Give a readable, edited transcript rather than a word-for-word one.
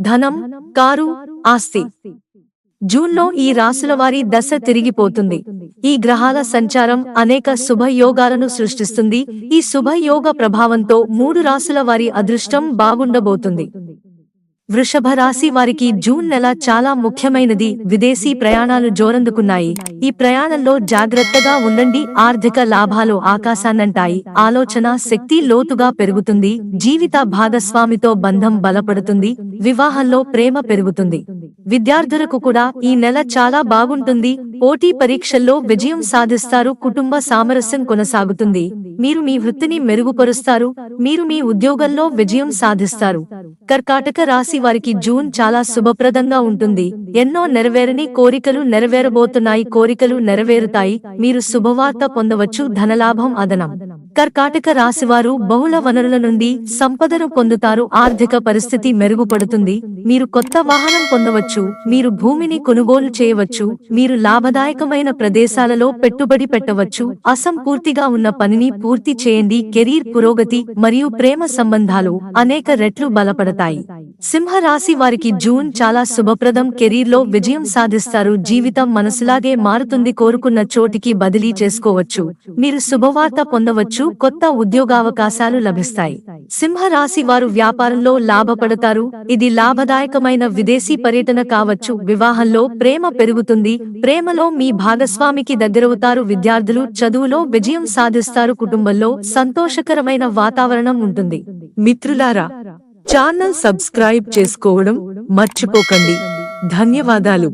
ధనం, కారు, ఆస్తి. జూన్లో ఈ రాసుల వారి దశ తిరిగిపోతుంది. ఈ గ్రహాల సంచారం అనేక శుభయోగాలను సృష్టిస్తుంది. ఈ శుభయోగ ప్రభావంతో 3 రాసుల వారి అదృష్టం బాగుండబోతుంది. వృషభ రాశి వారికి జూన్ నెల చాలా ముఖ్యమైనది. విదేశీ ప్రయాణాలు జోరందుకున్నాయి. ఈ ప్రయాణంలో జాగ్రత్తగా ఉండండి. ఆర్థిక లాభాలు ఆకాశాన్నంటాయి. ఆలోచన శక్తి లోతుగా పెరుగుతుంది. జీవిత భాగస్వామితో బంధం బలపడుతుంది. వివాహంలో ప్రేమ పెరుగుతుంది. విద్యార్థులకు కూడా ఈ నెల చాలా బాగుంటుంది. పోటీ పరీక్షల్లో విజయం సాధిస్తారు. కుటుంబ సామరస్యం కొనసాగుతుంది. మీరు మీ వృత్తిని మెరుగుపరుస్తారు. మీరు మీ ఉద్యోగంలో విజయం సాధిస్తారు. కర్కాటక రాశి వారికి జూన్ చాలా శుభప్రదంగా ఉంటుంది. ఎన్నో నెరవేరని కోరికలు నెరవేరబోతున్నాయి. కోరికలు నెరవేరుతాయి. మీరు శుభవార్త పొందవచ్చు. ధనలాభం అదనం. కర్కాటక రాశివారు బహుళ వనరుల నుండి సంపదను పొందుతారు. ఆర్థిక పరిస్థితి మెరుగుపడుతుంది. మీరు కొత్త వాహనం పొందవచ్చు. మీరు భూమిని కొనుగోలు చేయవచ్చు. మీరు లాభదాయకమైన ప్రదేశాలలో పెట్టుబడి పెట్టవచ్చు. అసంపూర్తిగా ఉన్న పనిని పూర్తి చేయండి. కెరీర్ పురోగతి మరియు ప్రేమ సంబంధాలు అనేక రెట్లు బలపడతాయి. సింహ రాశి వారికి జూన్ చాలా శుభప్రదం. కెరీర్లో విజయం సాధిస్తారు. జీవితం మనసులాగే మారుతుంది. కోరుకున్న చోటికి బదిలీ చేసుకోవచ్చు. మీరు శుభవార్త పొందవచ్చు. కొత్త ఉద్యోగావకాశాలు లభిస్తాయి. సింహ రాశి వారు వ్యాపారంలో లాభపడతారు. ఇది లాభదాయకమైన విదేశీ పర్యటన కావచ్చు. వివాహంలో ప్రేమ పెరుగుతుంది. ప్రేమలో మీ భాగస్వామికి దగ్గరవుతారు. విద్యార్థులు చదువులో విజయం సాధిస్తారు. కుటుంబంలో సంతోషకరమైన వాతావరణం ఉంటుంది. మిత్రులారా, ఛానల్ సబ్స్క్రైబ్ చేసుకోవడం మర్చిపోకండి. ధన్యవాదాలు.